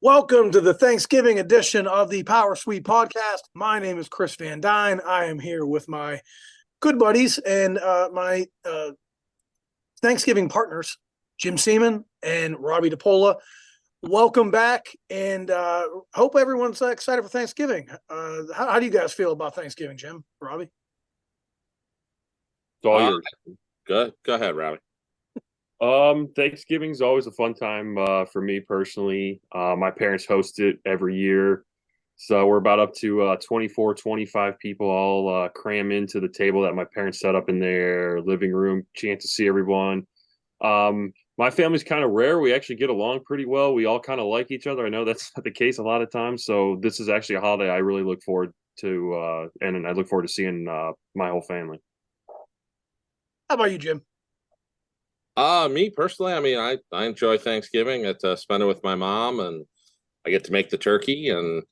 Welcome to the Thanksgiving edition of the Power Suite podcast. My name is Chris Van Dyne. I am here with my good buddies and my Thanksgiving partners, Jim Seaman and Robbie DePola. Welcome back, and hope everyone's excited for Thanksgiving. How do you guys feel about Thanksgiving, Jim, Robbie? It's all Uh, yours. go ahead, Robbie. Thanksgiving's always a fun time for me personally. My parents host it every year. So we're about up to 24, 25 people all cram into the table that my parents set up in their living room. Chance to see everyone. My family's kind of rare. We actually get along pretty well. We all kind of like each other. I know that's not the case a lot of times. So this is actually a holiday I really look forward to, and I look forward to seeing my whole family. How about you, Jim? Me personally, I enjoy Thanksgiving. I get to spend it with my mom, and I get to make the turkey, and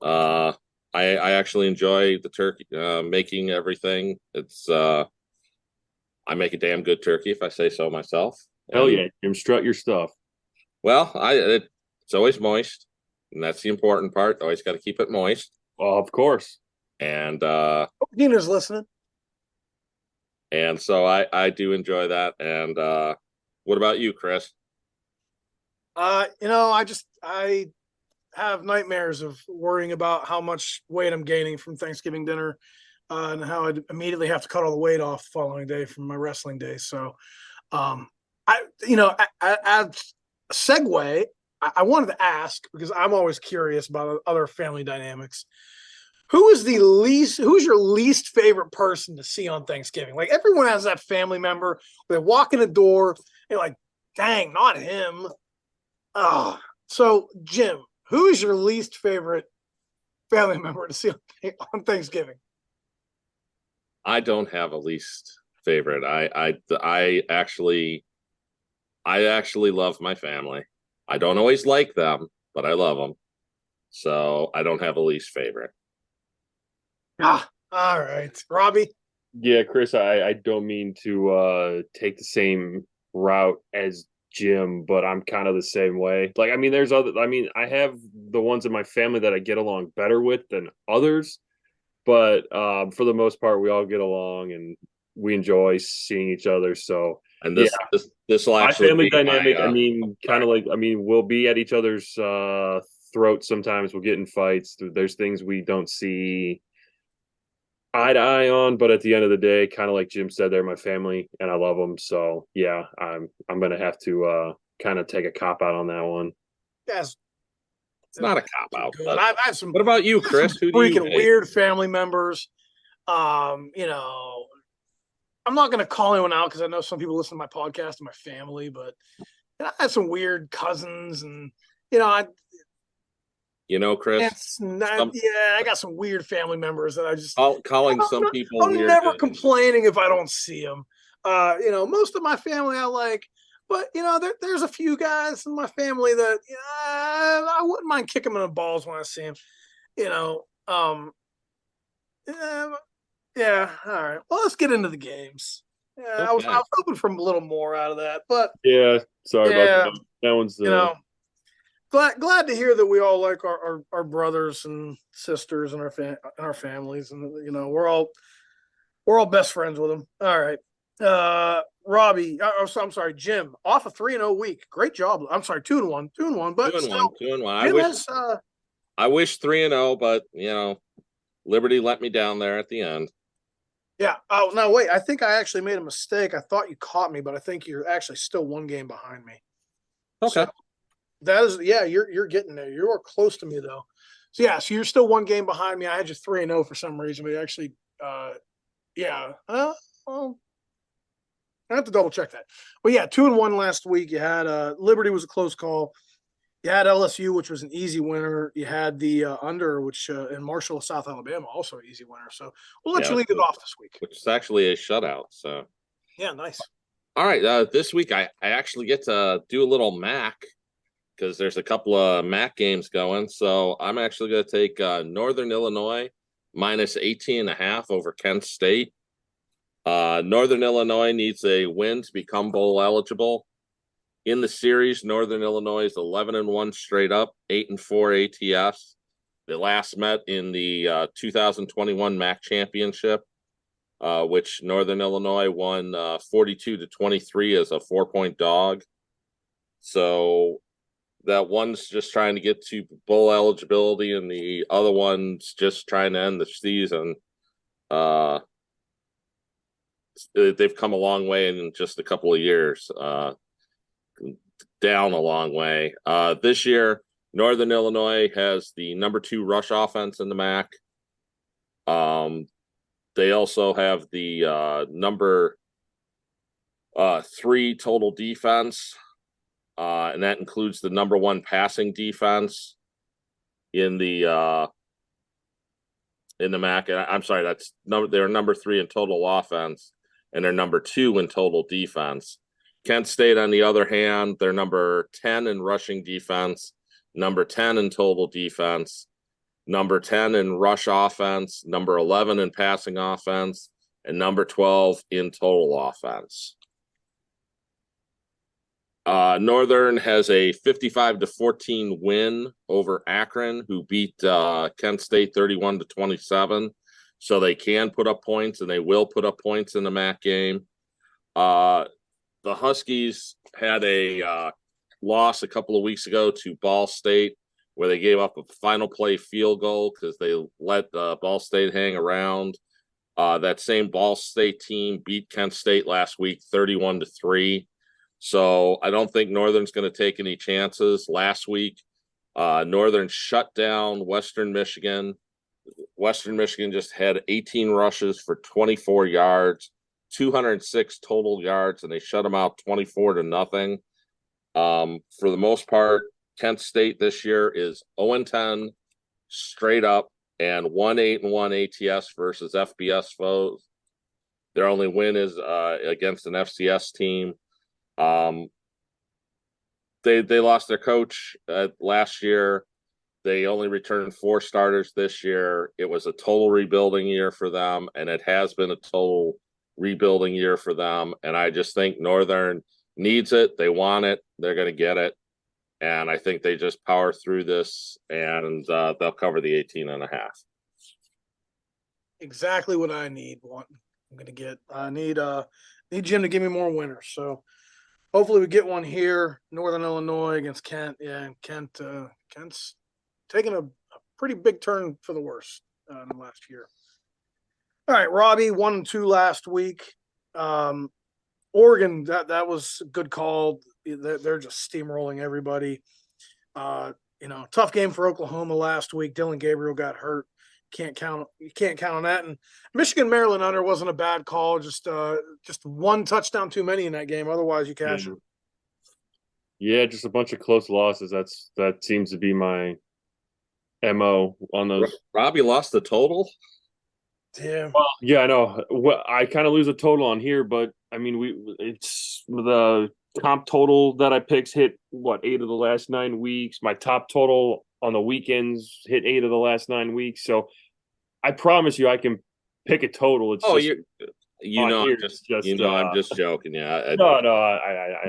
I actually enjoy the turkey making everything. I make a damn good turkey if I say so myself. Hell And yeah, Jim, strut your stuff. well, it's always moist, and that's the important part. Always got to keep it moist. Of course. And Hope Gina's listening. so I do enjoy that. And what about you, Chris? I have nightmares of worrying about how much weight I'm gaining from Thanksgiving dinner, and how I'd immediately have to cut all the weight off the following day from my wrestling day. So, as a segue, I wanted to ask, because I'm always curious about other family dynamics. Who's your least favorite person to see on Thanksgiving? Like, everyone has that family member. They walk in the door, you're like, dang, not him. Oh, so Jim, who is your least favorite family member to see on Thanksgiving? I don't have a least favorite. I actually love my family. I don't always like them, but I love them. So I don't have a least favorite. Ah, all right, Robbie. Yeah, Chris, I don't mean to take the same route as Jim, but I'm kind of the same way. Like, I mean, I have the ones in my family that I get along better with than others, but for the most part, we all get along and we enjoy seeing each other. So, And yeah, this will my actually family be my dynamic, I mean, kind of like, I mean, we'll be at each other's throats sometimes. We'll get in fights. There's things we don't see eye to eye on, but at the end of the day, kind of like Jim said, they're my family and I love them. So yeah, I'm gonna have to kind of take a cop out on that one. Yes, it's not a cop out. good. But I have some what about you, Chris? Who do you freaking hate? weird family members. You know, I'm not going to call anyone out because I know some people listen to my podcast and my family, but I have some weird cousins, and you know, I Chris, it's not. some Yeah, I got some weird family members that I just. calling some people I'm weird. never complaining if I don't see them. Most of my family I like, but there's a few guys in my family that I wouldn't mind kicking them in the balls when I see them. You know, yeah, yeah. All right. Well, let's get into the games. Yeah, I Okay. was hoping for a little more out of that, but Yeah, sorry about yeah, that. That one's you know, glad to hear that we all like our brothers and sisters and our families, and we're all best friends with them. All right, Robbie. I'm sorry, Jim. Off a 3-0 week. Great job. I'm sorry, 2-1, 2-1, but still, 2-1. Jim has. I wish 3-0, but Liberty let me down there at the end. Yeah. Oh no, wait. I think I actually made a mistake. I thought you caught me, but I think you're actually still one game behind me. Okay. So that is, yeah, you're getting there. You are close to me though. So yeah, so you're still one game behind me. I had you 3-0 for some reason, but actually, yeah. Well, I have to double check that. But yeah, 2-1 last week. You had Liberty was a close call. You had LSU, which was an easy winner. You had the under, which in Marshall, South Alabama, also an easy winner. So we'll let you lead it off this week. Which is actually a shutout. So yeah, nice. All right, this week I actually get to do a little MAC because there's a couple of MAC games going. So I'm actually going to take Northern Illinois minus 18.5 over Kent State. Northern Illinois needs a win to become bowl eligible. In the series, Northern Illinois is 11-1 straight up, 8-4 ATS. They last met in the 2021 MAC championship, which Northern Illinois won 42-23 as a 4-point dog. So that one's just trying to get to bowl eligibility, and the other one's just trying to end the season. They've come a long way in just a couple of years, down a long way. This year, Northern Illinois has the number 2 rush offense in the MAC. They also have the number 3 total defense, and that includes the number 1 passing defense in the MAC. And I'm sorry, they're number 3 in total offense, and they're number 2 in total defense. Kent State, on the other hand, they're number 10 in rushing defense, number 10 in total defense, number 10 in rush offense, number 11 in passing offense, and number 12 in total offense. Northern has a 55-14 win over Akron, who beat Kent State 31-27. So they can put up points, and they will put up points in the MAC game. The Huskies had a loss a couple of weeks ago to Ball State, where they gave up a final play field goal because they let Ball State hang around. That same Ball State team beat Kent State last week 31-3. So I don't think Northern's going to take any chances. Last week, Northern shut down Western Michigan. Western Michigan just had 18 rushes for 24 yards, 206 total yards, and they shut them out 24-0. For the most part, Kent State this year is 0-10 straight up and 1-8-1 ATS versus FBS foes. Their only win is against an FCS team. They lost their coach last year. They only returned 4 starters this year. It was a total rebuilding year for them, and it has been a total rebuilding year for them. And I just think Northern needs it. They want it. They're going to get it. And I think they just power through this, and they'll cover the 18.5. Exactly what I need. I'm going to get. I need Jim to give me more winners. So hopefully we get one here. Northern Illinois against Kent. Yeah, Kent's taking a pretty big turn for the worse in the last year. All right, Robbie, 1-2 last week. Oregon, that was a good call. They're just steamrolling everybody. Tough game for Oklahoma last week. Dylan Gabriel got hurt. You can't count on that. And Michigan Maryland under wasn't a bad call. Just one touchdown too many in that game. Otherwise, you cash it. Yeah, just a bunch of close losses. That seems to be my MO on those. Robbie lost the total. Yeah. Well, yeah, I know. Well, I kind of lose a total on here, but I mean, it's the comp total that I picked hit 8 of the last 9 weeks. My top total on the weekends hit 8 of the last 9 weeks. So I promise you, I can pick a total. It's I'm just joking. Yeah. No.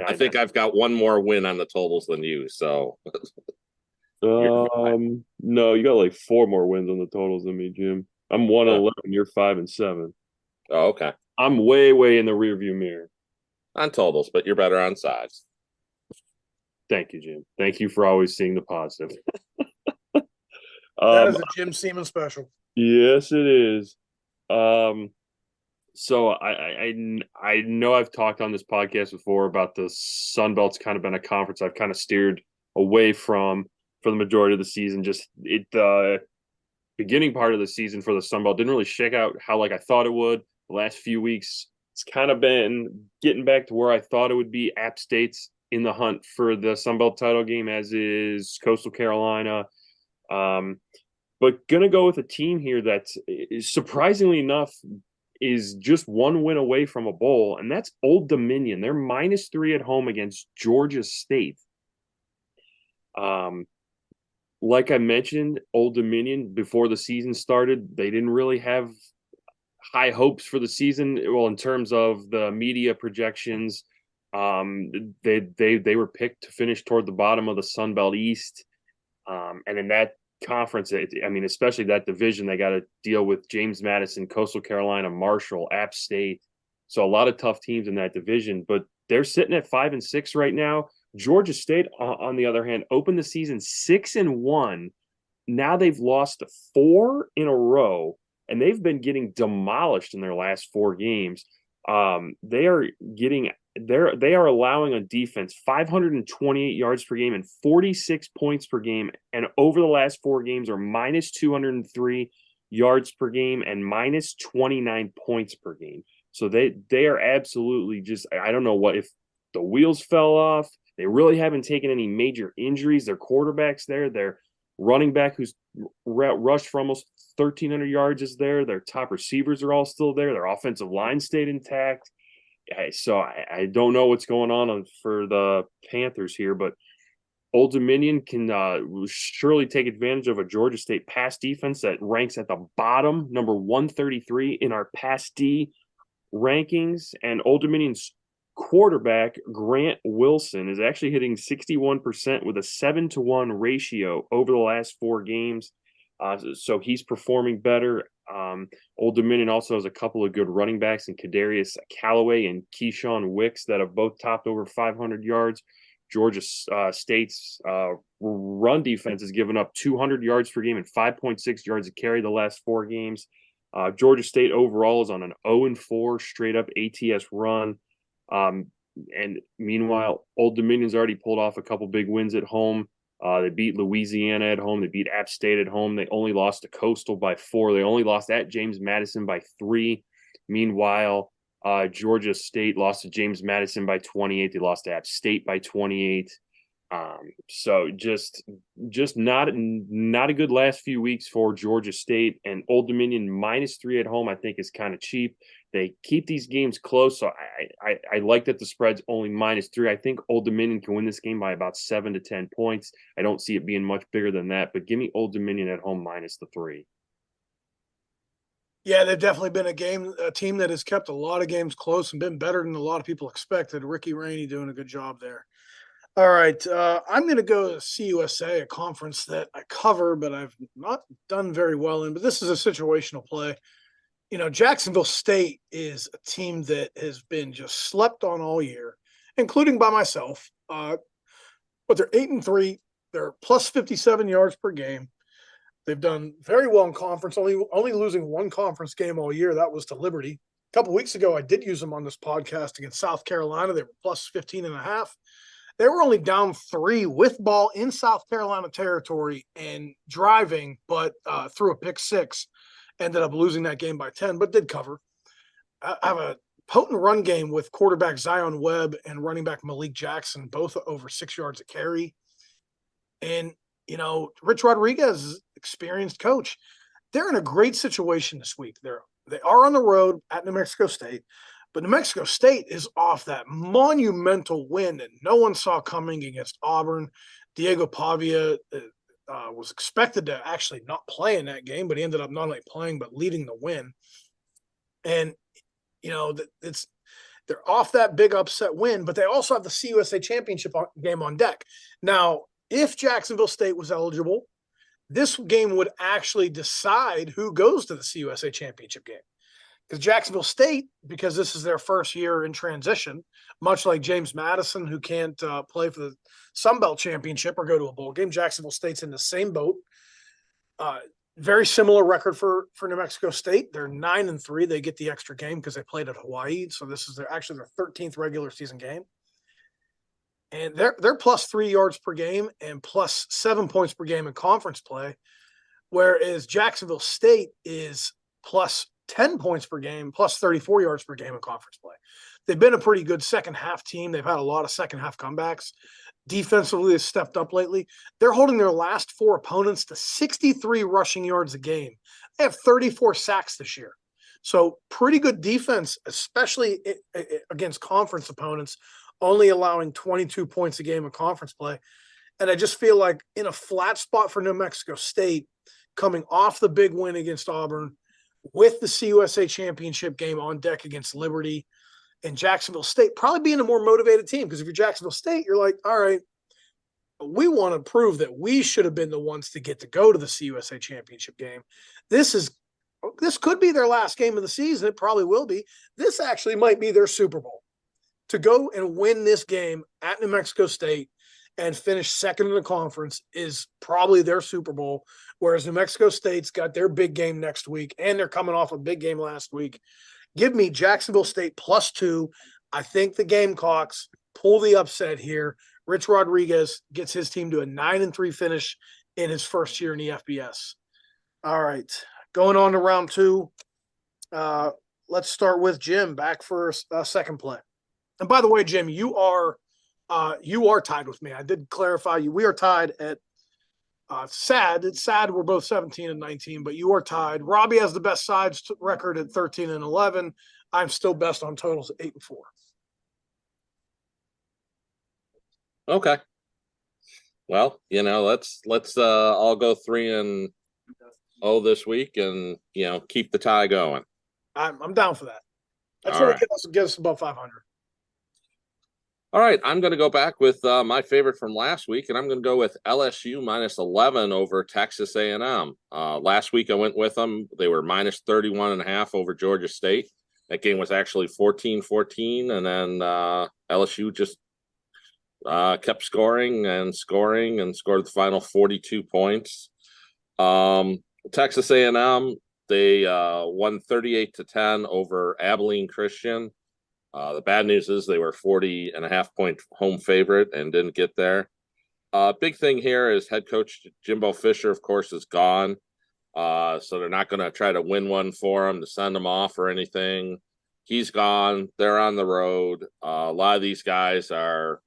I think I've got one more win on the totals than you. So. No, you got like 4 more wins on the totals than me, Jim. I'm 1-11. You're 5-7. Oh, okay. I'm way in the rearview mirror on totals, but you're better on sides. Thank you, Jim. Thank you for always seeing the positive. That is a Jim Seaman special. Yes, it is. So I know I've talked on this podcast before about the Sun Belt's kind of been a conference I've kind of steered away from for the majority of the season. Just beginning part of the season for the Sun Belt didn't really shake out how I thought it would. The last few weeks, it's kind of been getting back to where I thought it would be. App State's in the hunt for the Sun Belt title game, as is Coastal Carolina. But going to go with a team here that, surprisingly enough, is just 1 win away from a bowl, and that's Old Dominion. They're -3 at home against Georgia State. Like I mentioned, Old Dominion, before the season started, they didn't really have high hopes for the season. Well, in terms of the media projections, They were picked to finish toward the bottom of the Sun Belt East. And in that conference, I mean, especially that division, they got to deal with James Madison, Coastal Carolina, Marshall, App State. So a lot of tough teams in that division, but they're sitting at 5-6 right now. Georgia State, on the other hand, opened the season 6-1. Now they've lost 4 in a row, and they've been getting demolished in their last 4 games. They are allowing on defense 528 yards per game and 46 points per game, and over the last 4 games are minus 203 yards per game and minus 29 points per game. So they are absolutely just, I don't know what, if the wheels fell off. They really haven't taken any major injuries. Their quarterback's there. Their running back, who's rushed for almost 1,300 yards, is there. Their top receivers are all still there. Their offensive line stayed intact. So I don't know what's going on for the Panthers here, but Old Dominion can surely take advantage of a Georgia State pass defense that ranks at the bottom, number 133 in our pass D rankings. And Old Dominion's quarterback, Grant Wilson, is actually hitting 61% with a 7-to-1 ratio over the last 4 games. So he's performing better. Old Dominion also has a couple of good running backs in Kadarius Callaway and Keyshawn Wicks that have both topped over 500 yards. Georgia State's run defense has given up 200 yards per game and 5.6 yards a carry the last 4 games. Georgia State overall is on an 0-4 straight up ATS run. And meanwhile, Old Dominion's already pulled off a couple big wins at home. They beat Louisiana at home. They beat App State at home. They only lost to Coastal by 4. They only lost at James Madison by 3. Meanwhile, Georgia State lost to James Madison by 28. They lost to App State by 28. So just not a good last few weeks for Georgia State. And Old Dominion -3 at home, I think, is kind of cheap. They keep these games close, so I like that the spread's only -3. I think Old Dominion can win this game by about 7 to 10 points. I don't see it being much bigger than that, but give me Old Dominion at home -3. Yeah, they've definitely been a team that has kept a lot of games close and been better than a lot of people expected. Ricky Rainey doing a good job there. All right, I'm going to go to CUSA, a conference that I cover, but I've not done very well in. But this is a situational play. You know, Jacksonville State is a team that has been just slept on all year, including by myself. But they're 8-3. They're plus 57 yards per game. They've done very well in conference, only losing 1 conference game all year. That was to Liberty. A couple weeks ago, I did use them on this podcast against South Carolina. They were plus 15.5. They were only down 3 with ball in South Carolina territory and driving, but threw a pick 6. Ended up losing that game by 10, but did cover. I have a potent run game with quarterback Zion Webb and running back Malik Jackson, both over 6 yards a carry. And, you know, Rich Rodriguez, experienced coach. They're in a great situation this week. They are on the road at New Mexico State, but New Mexico State is off that monumental win that no one saw coming against Auburn. Diego Pavia was expected to actually not play in that game, but he ended up not only playing but leading the win. And you know, they're off that big upset win, but they also have the CUSA championship game on deck. Now, if Jacksonville State was eligible, this game would actually decide who goes to the CUSA championship game. Because Jacksonville State, because this is their first year in transition, much like James Madison, who can't play for the Sun Belt Championship or go to a bowl game, Jacksonville State's in the same boat. Very similar record for New Mexico State. They're 9-3. They get the extra game because they played at Hawaii. So this is actually their 13th regular season game. And they're plus 3 yards per game and plus 7 points per game in conference play, whereas Jacksonville State is plus 10 points per game, plus 34 yards per game in conference play. They've been a pretty good second half team. They've had a lot of second half comebacks. Defensively, they've stepped up lately. They're holding their last 4 opponents to 63 rushing yards a game. They have 34 sacks this year. So pretty good defense, especially against conference opponents, only allowing 22 points a game in conference play. And I just feel like in a flat spot for New Mexico State, coming off the big win against Auburn, with the CUSA championship game on deck against Liberty, and Jacksonville State probably being a more motivated team. Because if you're Jacksonville State, you're like, all right, we want to prove that we should have been the ones to get to go to the CUSA championship game. This could be their last game of the season. It probably will be. This actually might be their Super Bowl. To go and win this game at New Mexico State and finish second in the conference is probably their Super Bowl, whereas New Mexico State's got their big game next week, and they're coming off a big game last week. Give me Jacksonville State +2. I think the Gamecocks pull the upset here. Rich Rodriguez gets his team to a 9-3 finish in his first year in the FBS. All right, going on to round two. Let's start with Jim back for a second play. And by the way, Jim, you are tied with me. I did clarify you. We are tied at sad. It's sad we're both 17 and 19, but you are tied. Robbie has the best sides record at 13 and 11. I'm still best on totals at 8 and 4. Okay. Well, let's all go 3-0 this week and keep the tie going. I'm down for that. That's All what right. gives us above 500. All right, I'm going to go back with my favorite from last week, and I'm going to go with LSU -11 over Texas A&M. Last week I went with them. They were -31.5 over Georgia State. That game was actually 14-14, and then LSU just kept scoring and scored the final 42 points. Texas A&M, they won 38-10 over Abilene Christian. The bad news is they were 40.5-point home favorite and didn't get there. Big thing here is head coach Jimbo Fisher, of course, is gone. So they're not going to try to win one for him to send him off or anything. He's gone. They're on the road. A lot of these guys are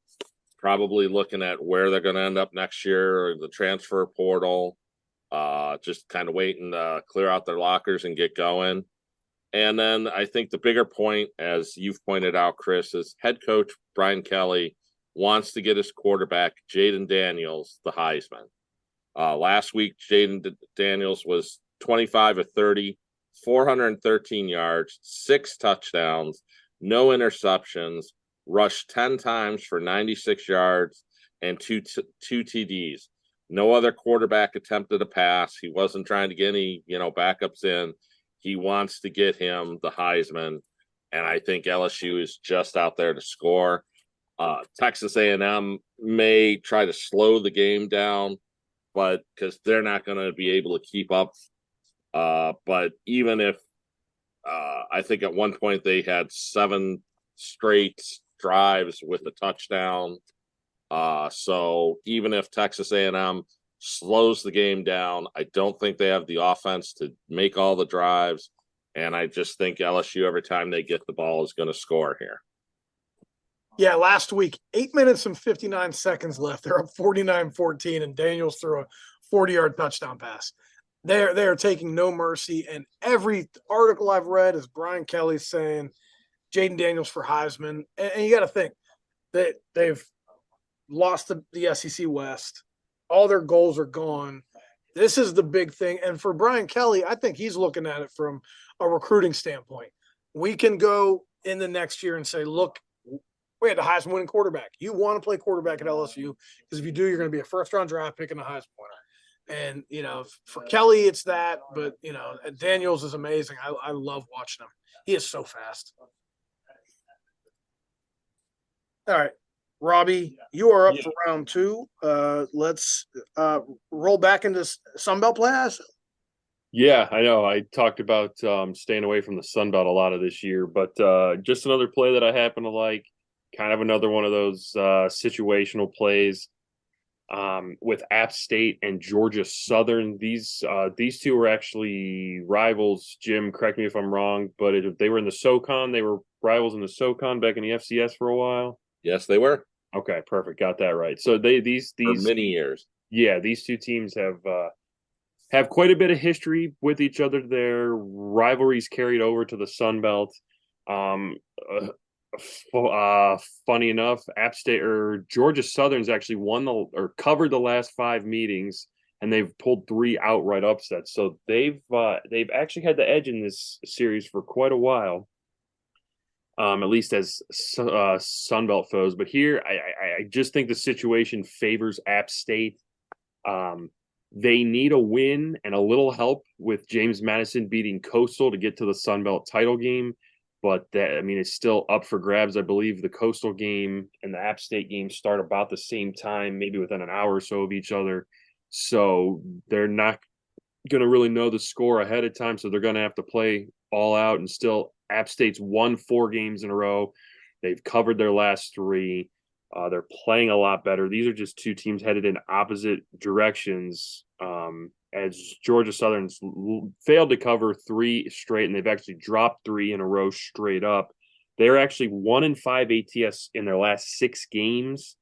probably looking at where they're going to end up next year, or the transfer portal, just kind of waiting to clear out their lockers and get going. And then I think the bigger point, as you've pointed out, Chris, is head coach Brian Kelly wants to get his quarterback, Jaden Daniels, the Heisman. Last week, Jaden Daniels was 25 of 30, 413 yards, 6 touchdowns, no interceptions, rushed 10 times for 96 yards and two TDs. No other quarterback attempted a pass. He wasn't trying to get any, backups in. He wants to get him the Heisman, and I think LSU is just out there to score. Texas A&M may try to slow the game down, but because they're not going to be able to keep up. But even if I think at one point they had 7 straight drives with a touchdown. So even if Texas A&M slows the game down, I don't think they have the offense to make all the drives, and I just think LSU, every time they get the ball, is going to score here. Yeah, last week, 8 minutes and 59 seconds left. They're up 49-14, and Daniels threw a 40-yard touchdown pass. They are taking no mercy, and every article I've read is Brian Kelly saying Jaden Daniels for Heisman. And you got to think that they've lost the SEC West. All their goals are gone. This is the big thing. And for Brian Kelly, I think he's looking at it from a recruiting standpoint. We can go in the next year and say, look, we had the Heisman winning quarterback. You want to play quarterback at LSU because if you do, you're going to be a first-round draft pick and a Heisman winner. And, for Kelly, it's that. But, Daniels is amazing. I love watching him. He is so fast. All right. Robbie, you are up for round 2. Let's roll back into Sunbelt play. Yeah, I know. I talked about staying away from the Sunbelt a lot of this year, but just another play that I happen to like, kind of another one of those situational plays with App State and Georgia Southern. These two were actually rivals. Jim, correct me if I'm wrong, but they were in the SoCon. They were rivals in the SoCon back in the FCS for a while. Yes, they were. Okay, perfect. Got that right. So these for many years. Yeah, these two teams have quite a bit of history with each other. Their rivalries carried over to the Sun Belt. Funny enough, App State or Georgia Southern's actually covered the last 5 meetings, and they've pulled 3 outright upsets. So they've actually had the edge in this series for quite a while. at least as Sunbelt foes. But here, I just think the situation favors App State. They need a win and a little help with James Madison beating Coastal to get to the Sunbelt title game. But that, I mean, it's still up for grabs. I believe the Coastal game and the App State game start about the same time, maybe within an hour or so of each other. So they're not going to really know the score ahead of time. So they're going to have to play all out. And still, App State's won 4 games in a row. They've covered their last 3. They're playing a lot better. These are just 2 teams headed in opposite directions. As Georgia Southern's failed to cover 3 straight, and they've actually dropped 3 in a row straight up. They're actually 1-5 ATS in their last 6 games.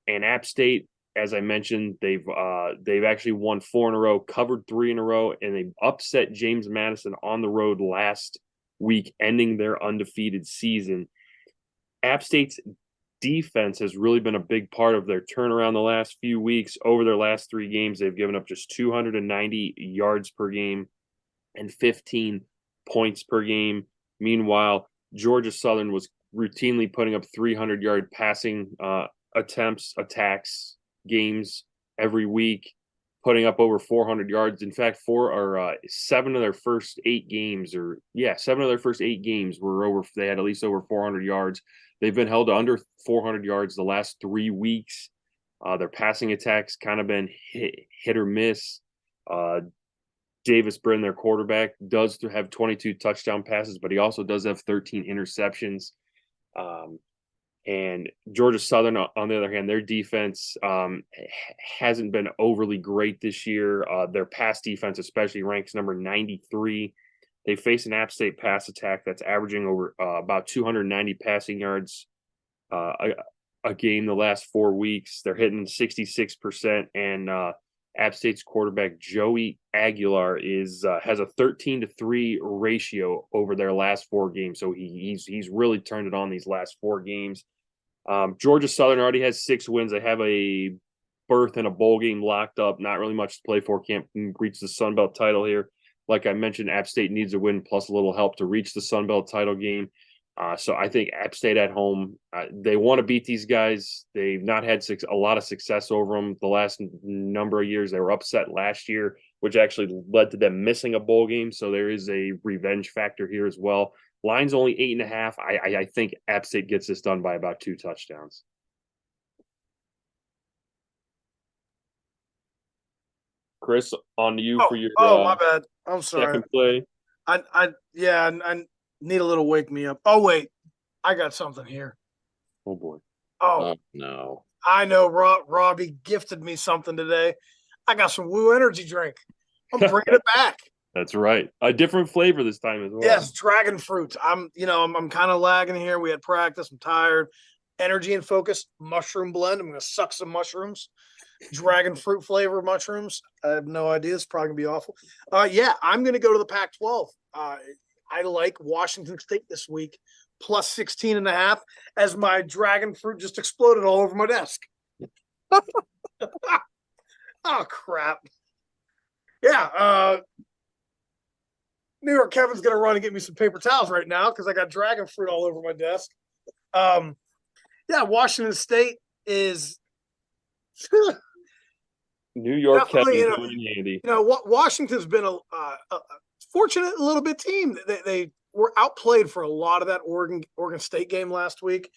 And App State, as I mentioned, they've actually won 4 in a row, covered 3 in a row, and they upset James Madison on the road last week, ending their undefeated season. App State's defense has really been a big part of their turnaround the last few weeks. Over their last 3 games, they've given up just 290 yards per game and 15 points per game. Meanwhile, Georgia Southern was routinely putting up 300-yard passing attacks games every week, putting up over 400 yards. In fact, 7 of their first 8 games, were over. They had at least over 400 yards. They've been held to under 400 yards the last 3 weeks. Their passing attacks kind of been hit or miss. Davis Brin, their quarterback, does have 22 touchdown passes, but he also does have 13 interceptions. And Georgia Southern, on the other hand, their defense hasn't been overly great this year. Their pass defense especially ranks number 93. They face an App State pass attack that's averaging over about 290 passing yards a game the last 4 weeks. They're hitting 66%, and App State's quarterback Joey Aguilar has a 13-3 ratio over their last 4 games. So he's really turned it on these last 4 games. Georgia Southern already has 6 wins. They have a berth in a bowl game locked up. Not really much to play for. Can't reach the Sun Belt title here. Like I mentioned, App State needs a win plus a little help to reach the Sun Belt title game. So I think App State at home, they want to beat these guys. They've not had a lot of success over them the last number of years. They were upset last year, which actually led to them missing a bowl game. So there is a revenge factor here as well. Line's only 8.5. I think App State gets this done by about 2 touchdowns. Chris, on to you for your my bad. I'm sorry. second play. I need a little wake me up. Oh wait, I got something here. Oh boy. Oh no. I know Robbie gifted me something today. I got some Woo energy drink. I'm bringing it back. That's right. A different flavor this time as well. Yes, dragon fruit. I'm kind of lagging here. We had practice. I'm tired. Energy and focus mushroom blend. I'm going to suck some mushrooms. Dragon fruit flavor mushrooms. I have no idea. It's probably gonna be awful. Yeah, I'm gonna go to the Pac-12. I like Washington State this week, plus 16.5, as my dragon fruit just exploded all over my desk. Oh crap. Yeah, New York Kevin's gonna run and get me some paper towels right now because I got dragon fruit all over my desk. Yeah, Washington State is New York definitely, Kevin handy. Washington's been a fortunate little bit team. They were outplayed for a lot of that Oregon State game last week.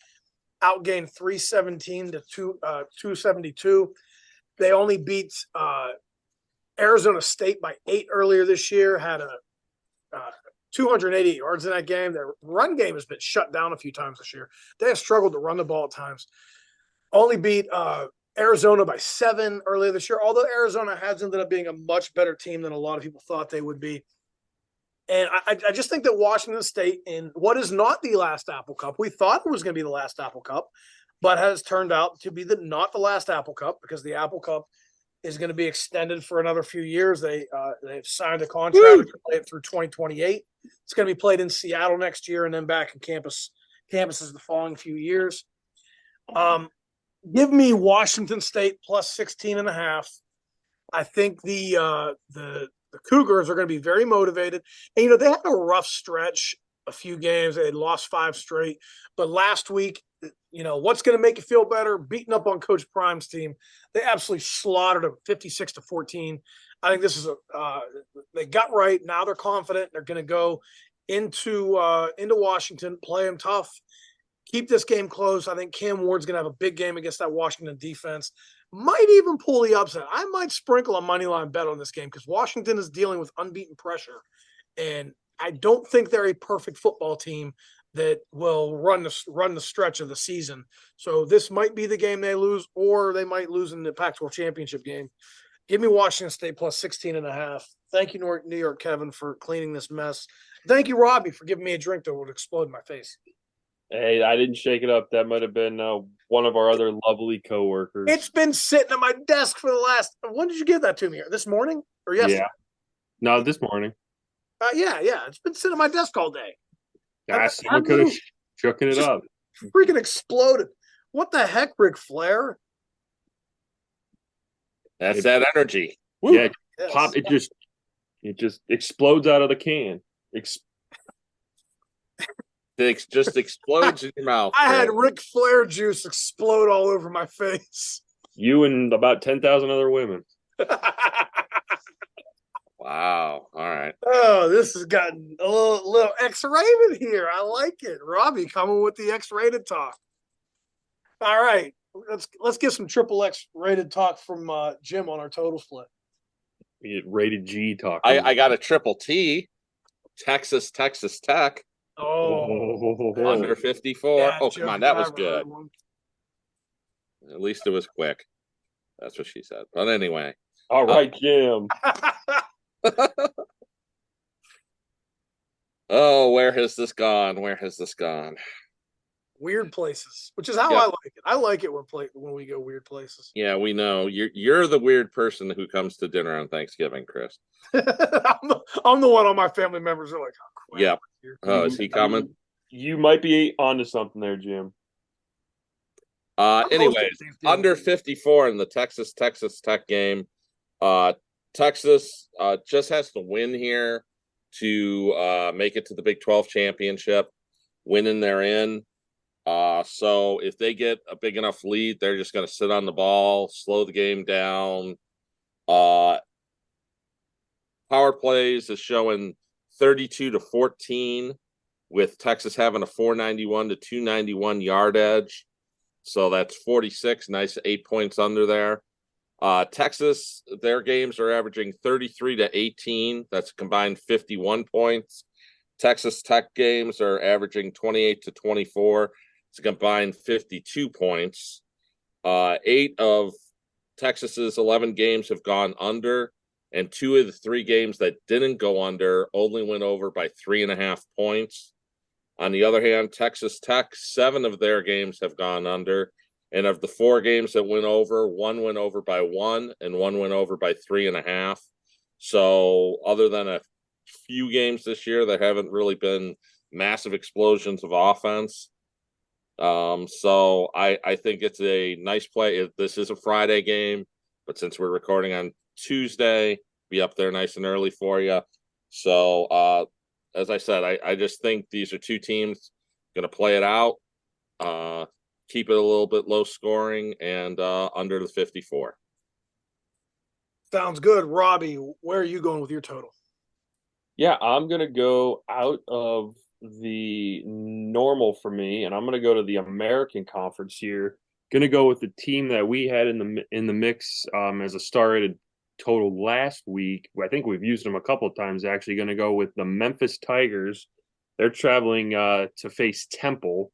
Outgained 317 to 272. They only beat Arizona State by 8 earlier this year. Had a 280 yards in that game. Their run game has been shut down a few times this year. They have struggled to run the ball at times. Only beat Arizona by 7 earlier this year, although Arizona has ended up being a much better team than a lot of people thought they would be. And I just think that Washington State, in what is not the last Apple Cup, we thought it was going to be the last Apple Cup, but has turned out to be not the last Apple Cup, because the Apple Cup is going to be extended for another few years. They've signed a contract to play it through 2028. It's going to be played in Seattle next year and then back in campuses the following few years. Give me Washington State plus 16.5. I think the Cougars are going to be very motivated. And, they had a rough stretch a few games. They had lost 5 straight. But last week, what's going to make you feel better? Beating up on Coach Prime's team. They absolutely slaughtered them 56-14. I think this is they got right. Now they're confident. They're going to go into Washington, play them tough, keep this game close. I think Cam Ward's going to have a big game against that Washington defense. Might even pull the upset. I might sprinkle a money line bet on this game because Washington is dealing with unbeaten pressure. And I don't think they're a perfect football team that will run the stretch of the season. So this might be the game they lose, or they might lose in the Pac-12 championship game. Give me Washington State plus 16.5. Thank you, New York Kevin, for cleaning this mess. Thank you, Robbie, for giving me a drink that would explode in my face. Hey, I didn't shake it up. That might have been one of our other lovely coworkers. It's been sitting on my desk for the last. When did you give that to me? This morning or yesterday? Yeah. No, this morning. Yeah. It's been sitting on my desk all day. Someone could have shooken it up. Freaking exploded. What the heck, Ric Flair? That's that energy. Woo. Yeah, Yes. pop. It just explodes out of the can. It just explodes in your mouth. I had Ric Flair juice explode all over my face. You and about 10,000 other women. Wow. All right. Oh, this has gotten a little X-rated here. I like it. Robbie coming with the X-rated talk. All right. Let's get some triple X-rated talk from Jim on our total split. We get rated G talk. I got a triple T. Texas Tech. Oh, Under 54. yeah, Oh, Jim, come on. That was I've good. heard one. At least it was quick. That's what she said. But anyway. All right, Jim. Oh, where has this gone? Weird places, which is how Yep. I like it. I like it when we go weird places. Yeah, we know. You're the weird person who comes to dinner on Thanksgiving, Chris. I'm the one all my family members are like, oh, crap. Yep. Oh, is he coming? You might be onto something there, Jim. Anyways, under 54 in the Texas Tech game. Texas just has to win here to make it to the Big 12 championship. Winning, they're in. So if they get a big enough lead, they're just going to sit on the ball, slow the game down. Power plays is showing 32-14, with Texas having a 491 to 291 yard edge. So that's 46, nice 8 points under there. Texas, their games are averaging 33-18. That's combined 51 points. Texas Tech games are averaging 28-24. It's a combined 52 points. 8 of Texas's 11 games have gone under, and 2 of the 3 games that didn't go under only went over by 3.5 points. On the other hand, Texas Tech, 7 of their games have gone under, and of the 4 games that went over, 1 went over by 1 and 1 went over by 3.5. So other than a few games this year, there haven't really been massive explosions of offense. So I think it's a nice play. This is a Friday game, but since we're recording on Tuesday, be up there nice and early for you. So as I said, I just think these are 2 teams going to play it out, keep it a little bit low scoring, and under the 54. Sounds good. Robbie, where are you going with your total? Yeah, I'm going to go out of the normal for me, and I'm going to go to the American Conference here. Going to go with the team that we had in the mix as a star-rated total last week. I think we've used them a couple of times, actually. Going to go with the Memphis Tigers. They're traveling to face Temple.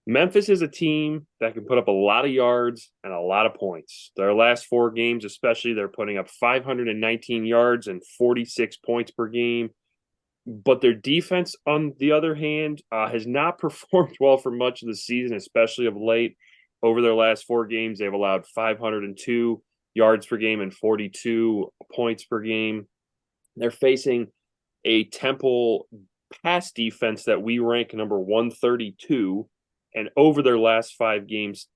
Memphis is a team that can put up a lot of yards and a lot of points. Their last 4 games, especially, they're putting up 519 yards and 46 points per game. But their defense, on the other hand, has not performed well for much of the season, especially of late. Over their last 4 games, they've allowed 502 yards per game and 42 points per game. They're facing a Temple pass defense that we rank number 132. And over their last 5 games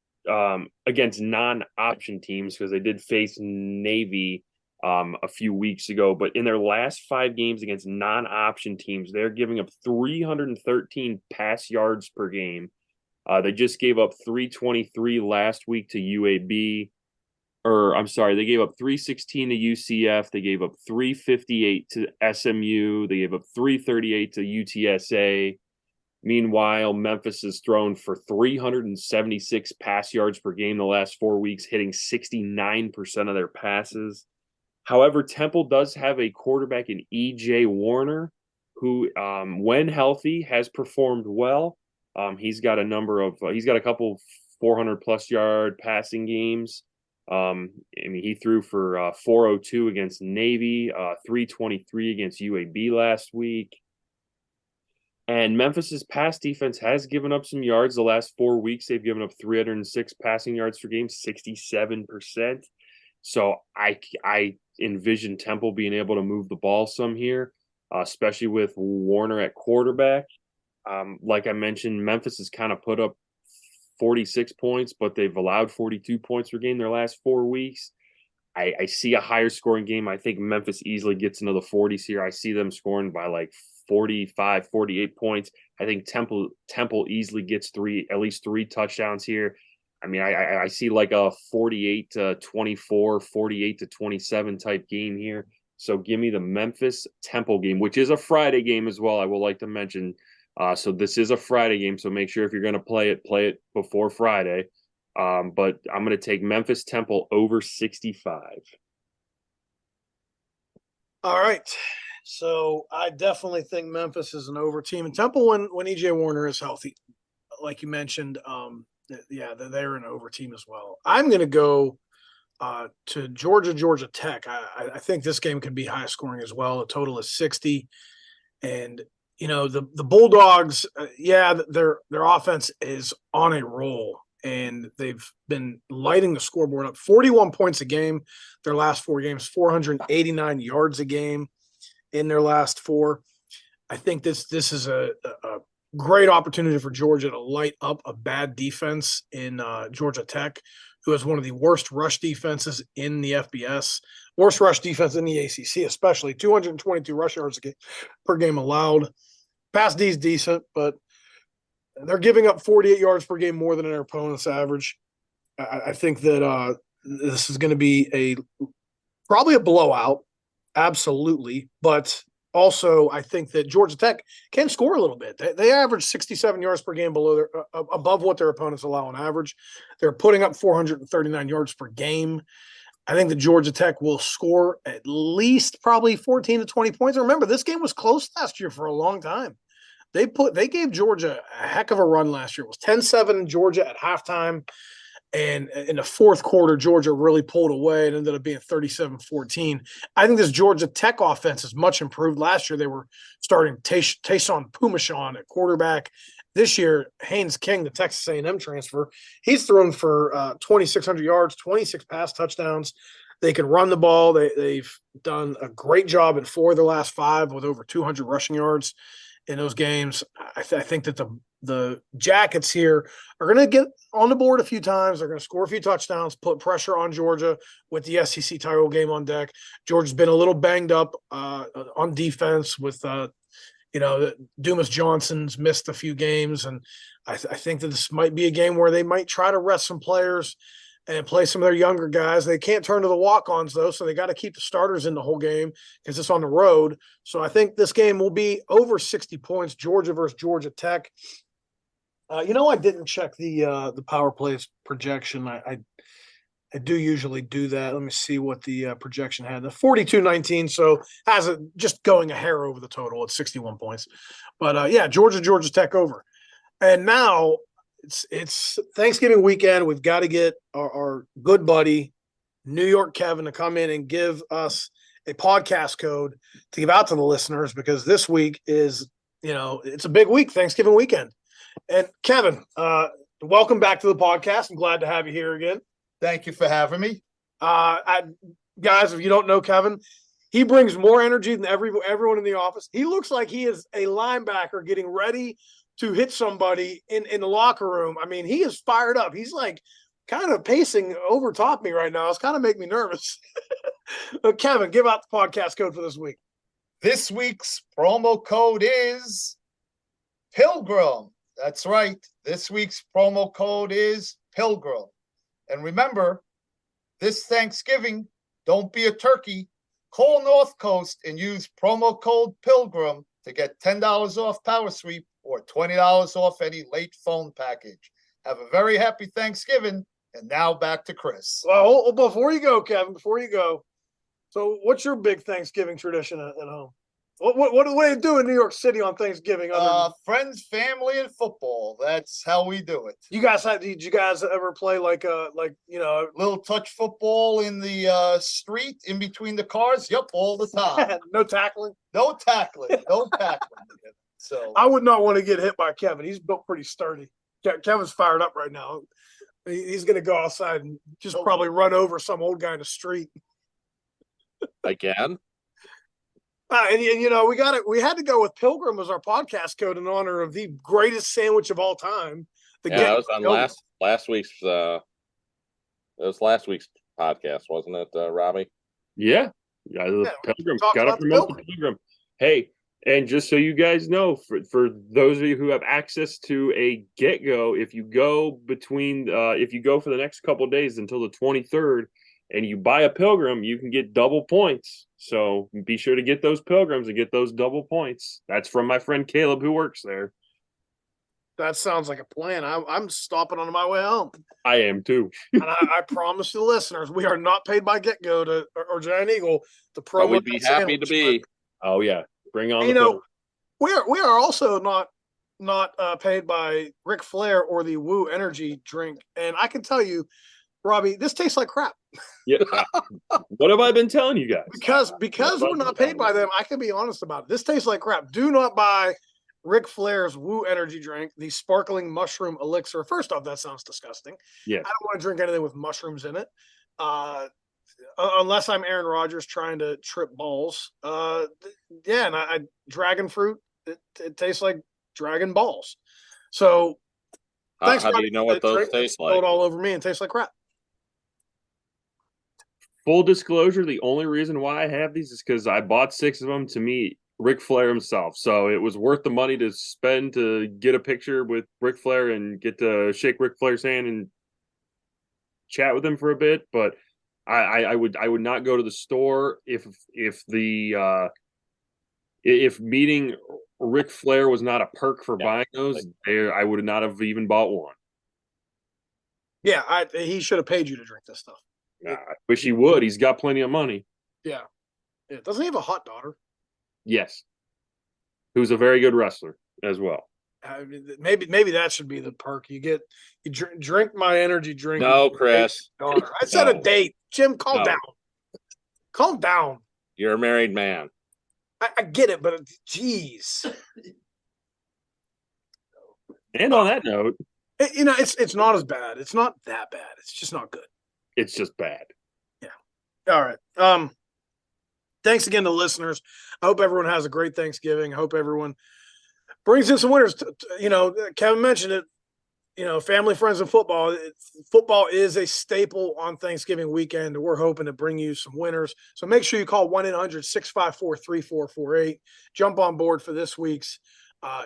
against non-option teams, because they did face Navy a few weeks ago. But in their last 5 games against non-option teams, they're giving up 313 pass yards per game. They just gave up 323 last week to UAB. Or I'm sorry, they gave up 316 to UCF. They gave up 358 to SMU. They gave up 338 to UTSA. Meanwhile, Memphis has thrown for 376 pass yards per game the last 4 weeks, hitting 69% of their passes. However, Temple does have a quarterback in E.J. Warner, who, when healthy, has performed well. He's got a couple 400-plus yard passing games. He threw for 402 against Navy, 323 against UAB last week. And Memphis's pass defense has given up some yards the last 4 weeks. They've given up 306 passing yards per game, 67%. So I envision Temple being able to move the ball some here, especially with Warner at quarterback. Like I mentioned, Memphis has kind of put up 46 points, but they've allowed 42 points per game their last 4 weeks. I see a higher scoring game. I think Memphis easily gets into the 40s here. I see them scoring by like 45, 48 points. I think Temple easily gets at least three touchdowns here. I mean, I see like a 48-24, 48-27 type game here. So give me the Memphis Temple game, which is a Friday game as well. I will like to mention. So this is a Friday game. So make sure if you're going to play it before Friday. But I'm going to take Memphis Temple over 65. All right. So I definitely think Memphis is an over team, and Temple when EJ Warner is healthy, like you mentioned, they're an over team as well. I'm going to go to Georgia Tech. I think this game could be high scoring as well. A total is 60, and the Bulldogs, their offense is on a roll, and they've been lighting the scoreboard up. 41 points a game their last 4 games, 489 yards a game in their last 4. I think this is a great opportunity for Georgia to light up a bad defense in Georgia Tech, who has one of the worst rush defenses in the FBS, worst rush defense in the ACC, especially 222 rush yards per game allowed. Pass D is decent, but they're giving up 48 yards per game more than their opponent's average. I think that this is going to be probably a blowout, absolutely. But also, I think that Georgia Tech can score a little bit. They average 67 yards per game above what their opponents allow on average. They're putting up 439 yards per game. I think that Georgia Tech will score at least probably 14 to 20 points. And remember, this game was close last year for a long time. They gave Georgia a heck of a run last year. It was 10-7 in Georgia at halftime. And in the fourth quarter, Georgia really pulled away. It ended up being 37-14. I think this Georgia Tech offense is much improved. Last year, they were starting Taysom Pumashon at quarterback. This year, Haynes King, the Texas A&M transfer, he's thrown for 2,600 yards, 26 pass touchdowns. They can run the ball. They've done a great job in 4 of their last 5 with over 200 rushing yards in those games. I think that the Jackets here are going to get on the board a few times. They're going to score a few touchdowns, put pressure on Georgia with the SEC title game on deck. Georgia's been a little banged up on defense with Dumas Johnson's missed a few games, and I think that this might be a game where they might try to rest some players and play some of their younger guys. They can't turn to the walk-ons, though, so they got to keep the starters in the whole game because it's on the road. So I think this game will be over 60 points, Georgia versus Georgia Tech. I didn't check the power plays projection. I do usually do that. Let me see what the projection had. The 42-19, so has it just going a hair over the total at 61 points. But Georgia Tech over. And now it's Thanksgiving weekend. We've got to get our good buddy New York Kevin to come in and give us a podcast code to give out to the listeners, because this week is, it's a big week, Thanksgiving weekend. And Kevin, welcome back to the podcast. I'm glad to have you here again. Thank you for having me. Guys, if you don't know Kevin, he brings more energy than everyone in the office. He looks like he is a linebacker getting ready to hit somebody in the locker room. I mean, he is fired up. He's like kind of pacing over top me right now. It's kind of making me nervous. Kevin, give out the podcast code for this week. This week's promo code is Pilgrim. That's right. This week's promo code is Pilgrim. And remember, this Thanksgiving, don't be a turkey. Call North Coast and use promo code Pilgrim to get $10 off Power Sweep or $20 off any late phone package. Have a very happy Thanksgiving. And now back to Chris. Well, before you go, Kevin, before you go, so what's your big Thanksgiving tradition at home? What do you do in New York City on Thanksgiving? Friends, family, and football. That's how we do it. Did you guys ever play like Little touch football in the street in between the cars? Yep, all the time. no tackling? No tackling. No tackling. So I would not want to get hit by Kevin. He's built pretty sturdy. Kevin's fired up right now. He's going to go outside and just probably run over some old guy in the street. Again? And we had to go with Pilgrim as our podcast code in honor of the greatest sandwich of all time. That was on last week's. It was last week's podcast, wasn't it, Robbie? Yeah. The Pilgrim. Got to promote the Pilgrim. Hey, and just so you guys know, for those of you who have access to a Get-Go, if you go for the next couple of days until the 23rd, and you buy a Pilgrim, you can get double points. So be sure to get those Pilgrims and get those double points. That's from my friend Caleb who works there. That sounds like a plan. I'm stopping on my way home. I am too. And I promise the listeners, we are not paid by Get-Go or Giant Eagle to promote. We'd be happy to be. Oh yeah, bring on. We are also not paid by Ric Flair or the Woo Energy drink, and I can tell you, Robbie, this tastes like crap. Yeah. What have I been telling you guys? Because we're not paid by them, I can be honest about it. This tastes like crap. Do not buy Ric Flair's Woo Energy drink, the sparkling mushroom elixir. First off, that sounds disgusting. Yeah. I don't want to drink anything with mushrooms in it. Unless I'm Aaron Rodgers trying to trip balls. And dragon fruit, it tastes like dragon balls. So thanks. How do you know what those taste like? All over me and tastes like crap. Full disclosure, the only reason why I have these is because I bought 6 of them to meet Ric Flair himself. So it was worth the money to spend to get a picture with Ric Flair and get to shake Ric Flair's hand and chat with him for a bit. But I would not go to the store if meeting Ric Flair was not a perk for buying those. I would not have even bought one. Yeah, he should have paid you to drink this stuff. I wish he would. He's got plenty of money. Yeah. Doesn't he have a hot daughter? Yes. Who's a very good wrestler as well. Maybe that should be the perk. You drink my energy drink. No, Chris. Daughter. I said a date. Jim, calm down. Calm down. You're a married man. I get it, but geez. And on that note, it's not as bad. It's not that bad. It's just not good. It's just bad. Yeah. All right. Thanks again to listeners. I hope everyone has a great Thanksgiving. I hope everyone brings in some winners. Kevin mentioned it. Family, friends, and football. Football is a staple on Thanksgiving weekend. We're hoping to bring you some winners. So make sure you call 1-800-654-3448. Jump on board for this week's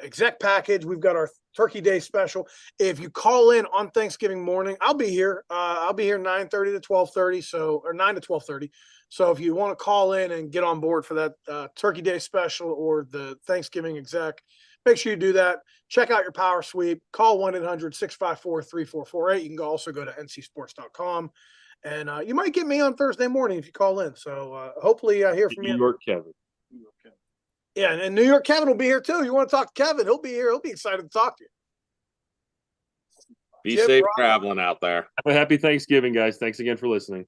exec package. We've got our Turkey Day special. If you call in on Thanksgiving morning, I'll be here. I'll be here 9:30 to 12:30. Or 9 to 12:30. So if you want to call in and get on board for that Turkey Day special or the Thanksgiving exec, make sure you do that. Check out your Power Sweep. Call 1-800-654-3448. You can also go to ncsports.com. And you might get me on Thursday morning if you call in. So hopefully I hear from you. New York Kevin. Yeah, and New York Kevin will be here too. You want to talk to Kevin? He'll be here. He'll be excited to talk to you. Be safe traveling out there. Have a happy Thanksgiving, guys. Thanks again for listening.